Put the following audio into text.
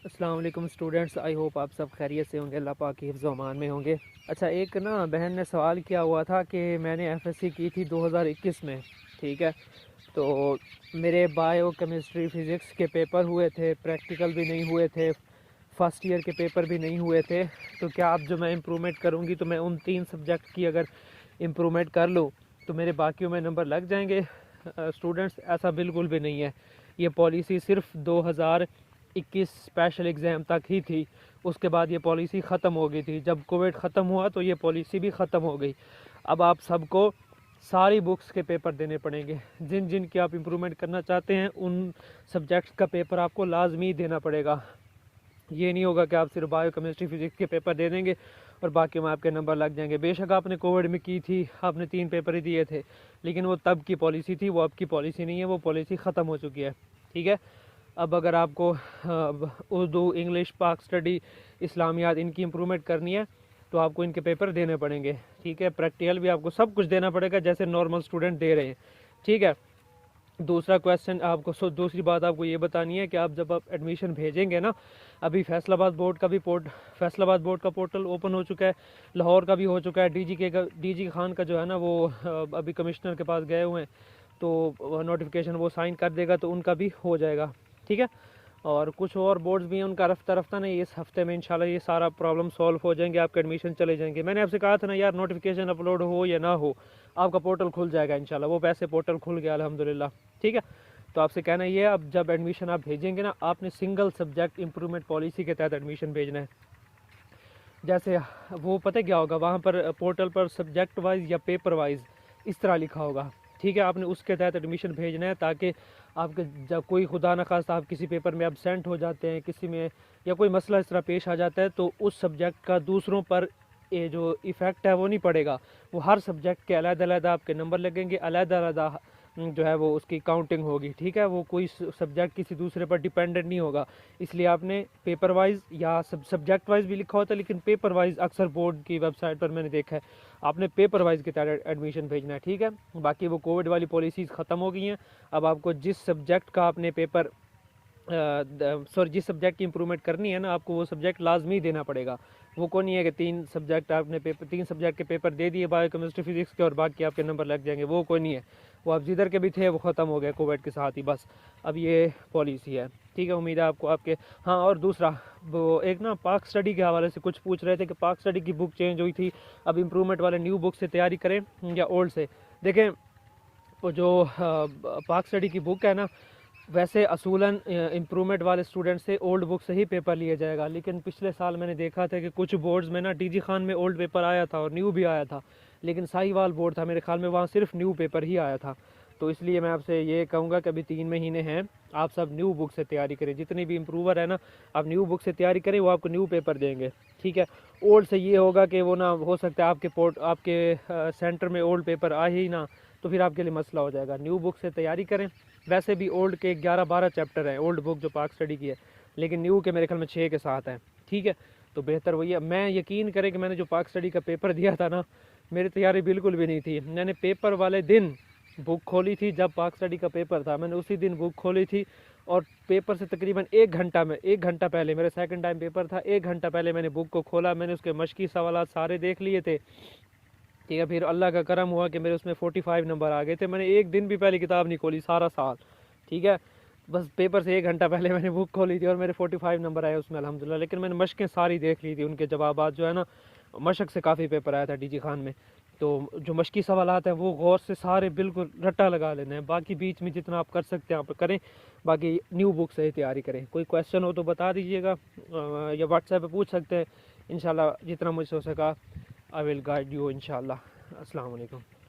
अस्सलाम वालेकुम students, I hope आप सब खैरियत से होंगे, अल्लाह पाक की हिफ्ज़ व अमान में होंगे। अच्छा, एक ना बहन ने सवाल किया हुआ था कि मैंने एफएससी की थी 2021 में, ठीक है। तो मेरे बायो केमिस्ट्री फ़िज़िक्स के पेपर हुए थे, प्रैक्टिकल भी नहीं हुए थे, फ़र्स्ट ईयर के पेपर भी नहीं हुए थे। तो क्या आप जो मैं इम्प्रूवमेंट करूँगी तो मैं उन 3 सब्जेक्ट की अगर इम्प्रूवमेंट कर लूँ तो मेरे बाकियों में नंबर लग जाएंगे? स्टूडेंट्स, ऐसा बिल्कुल भी नहीं है। ये पॉलिसी सिर्फ 2021 स्पेशल एग्ज़ाम तक ही थी। उसके बाद ये पॉलिसी ख़त्म हो गई थी। जब कोविड ख़त्म हुआ तो ये पॉलिसी भी ख़त्म हो गई। अब आप सबको सारी बुक्स के पेपर देने पड़ेंगे। जिन जिन की आप इम्प्रूवमेंट करना चाहते हैं उन सब्जेक्ट्स का पेपर आपको लाजमी देना पड़ेगा। ये नहीं होगा कि आप सिर्फ बायो केमिस्ट्री फिजिक्स के पेपर दे देंगे और बाकी में आपके नंबर लग जाएंगे। बेशक आपने कोविड में की थी, आपने 3 पेपर ही दिए थे, लेकिन वो तब की पॉलिसी थी, वो अब की पॉलिसी नहीं है, वो पॉलिसी ख़त्म हो चुकी है, ठीक है। अब अगर आपको उर्दू, इंग्लिश, पाक स्टडी, इस्लामियात इनकी इम्प्रूवमेंट करनी है तो आपको इनके पेपर देने पड़ेंगे, ठीक है। प्रैक्टिकल भी आपको सब कुछ देना पड़ेगा जैसे नॉर्मल स्टूडेंट दे रहे हैं, ठीक है। दूसरा क्वेश्चन आपको दूसरी बात आपको ये बतानी है कि आप जब आप एडमिशन भेजेंगे ना, अभी फैसलाबाद बोर्ड का भी फैसलाबाद बोर्ड का पोर्टल ओपन हो चुका है, लाहौर का भी हो चुका है, डीजी खान का जो है ना वो अभी कमिश्नर के पास गए हुए हैं, तो नोटिफिकेशन वो साइन कर देगा तो उनका भी हो जाएगा, ठीक है। और कुछ और बोर्ड्स भी हैं, उनका रफ्ता रफ्ता नहीं, इस हफ्ते में इंशाल्लाह ये सारा प्रॉब्लम सॉल्व हो जाएंगे, आपके एडमिशन चले जाएंगे। मैंने आपसे कहा था ना यार, नोटिफिकेशन अपलोड हो या ना हो आपका पोर्टल खुल जाएगा इंशाल्लाह। वो वैसे पोर्टल खुल गया अल्हम्दुलिल्लाह, ठीक है। तो आपसे कहना ये है, अब जब एडमिशन आप भेजेंगे ना, आपने सिंगल सब्जेक्ट इम्प्रूवमेंट पॉलिसी के तहत एडमिशन भेजना है। जैसे वो पता क्या होगा, वहाँ पर पोर्टल पर सब्जेक्ट वाइज या पेपर वाइज इस तरह लिखा होगा, ठीक है। आपने उसके तहत एडमिशन भेजना है ताकि आपके जब कोई खुदा न खास्ता आप किसी पेपर में एबसेंट हो जाते हैं, किसी में या कोई मसला इस तरह पेश आ जाता है, तो उस सब्जेक्ट का दूसरों पर ये जो इफ़ेक्ट है वो नहीं पड़ेगा। वो हर सब्जेक्ट के अलग-अलग आपके नंबर लगेंगे, अलग-अलग जो है वो उसकी काउंटिंग होगी, ठीक है। वो कोई सब्जेक्ट किसी दूसरे पर डिपेंडेंट नहीं होगा। इसलिए आपने पेपर वाइज या सब्जेक्ट वाइज भी लिखा होता है, लेकिन पेपर वाइज अक्सर बोर्ड की वेबसाइट पर मैंने देखा है, आपने पेपर वाइज के तहत एडमिशन भेजना है, ठीक है। बाकी वो कोविड वाली पॉलिसीज़ ख़त्म हो गई हैं। अब आपको जिस सब्जेक्ट का आपने पेपर जिस सब्जेक्ट की इम्प्रूवमेंट करनी है ना, आपको वो सब्जेक्ट लाजमी देना पड़ेगा। वो को नहीं है कि 3 सब्जेक्ट आपने तीन सब्जेक्ट के पेपर दे दिए बायो केमिस्ट्री फिजिक्स के और बाकी आपके नंबर लग जाएंगे, वो कोई नहीं है। वो आप जिधर के भी थे वो ख़त्म हो गया कोविड के साथ ही, बस अब ये पॉलिसी है, ठीक है। उम्मीद है आपको आपके हाँ, और दूसरा वो एक ना पाक स्टडी के हवाले से कुछ पूछ रहे थे कि पाक स्टडी की बुक चेंज हुई थी, अब इम्प्रूवमेंट वाले न्यू बुक से तैयारी करें या ओल्ड से। देखें, वो जो पाक स्टडी की बुक है ना, वैसे असूलन इम्प्रूवमेंट वाले स्टूडेंट से ओल्ड बुक से ही पेपर लिया जाएगा, लेकिन पिछले साल मैंने देखा था कि कुछ बोर्ड्स में ना डीजी खान में ओल्ड पेपर आया था और न्यू भी आया था, लेकिन साहिवाल बोर्ड था मेरे ख्याल में, वहाँ सिर्फ न्यू पेपर ही आया था। तो इसलिए मैं आपसे ये कहूँगा कि अभी 3 महीने हैं, आप सब न्यू बुक से तैयारी करें। जितनी भी इम्प्रूवर है ना, आप न्यू बुक से तैयारी करें, वो आपको न्यू पेपर देंगे, ठीक है। ओल्ड से ये होगा कि वो ना हो सकता है आपके सेंटर में ओल्ड पेपर आए ही ना, तो फिर आपके लिए मसला हो जाएगा। न्यू बुक से तैयारी करें। वैसे भी ओल्ड के 11-12 चैप्टर हैं ओल्ड बुक जो पाक स्टडी की है, लेकिन न्यू के मेरे ख्याल में 6 के 7 हैं, ठीक है। तो बेहतर वही है। मैं यकीन करें कि मैंने जो पाक स्टडी का पेपर दिया था ना, मेरी तैयारी बिल्कुल भी नहीं थी। मैंने पेपर वाले दिन बुक खोली थी, जब पाक स्टडी का पेपर था मैंने उसी दिन बुक खोली थी, और पेपर से तकरीबन 1 घंटा पहले, मेरा सेकंड टाइम पेपर था, 1 घंटा पहले मैंने बुक को खोला, मैंने उसके मशकी सवाल सारे देख लिए थे, ठीक है। फिर अल्लाह का करम हुआ कि मेरे उसमें 45 नंबर आ गए थे। मैंने एक दिन भी पहले किताब नहीं खोली सारा साल, ठीक है। बस पेपर से 1 घंटा पहले मैंने बुक खोली थी और मेरे 45 नंबर आए उसमें अल्हम्दुलिल्लाह। लेकिन मैंने मशकें सारी देख ली थी, उनके जवाबात जो है ना, मशक से काफ़ी पेपर आया था डीजी खान में। तो जो मशकी सवालात हैं वो गौर से सारे बिल्कुल रट्टा लगा लेना है, बाकी बीच में जितना आप कर सकते हैं आप करें, बाकी न्यू बुक से ही तैयारी करें। कोई क्वेश्चन हो तो बता दीजिएगा, या व्हाट्सएप पे पूछ सकते हैं। इंशाल्लाह जितना मुझसे हो सका आई विल गाइड यू इंशाल्लाह। अस्सलाम वालेकुम।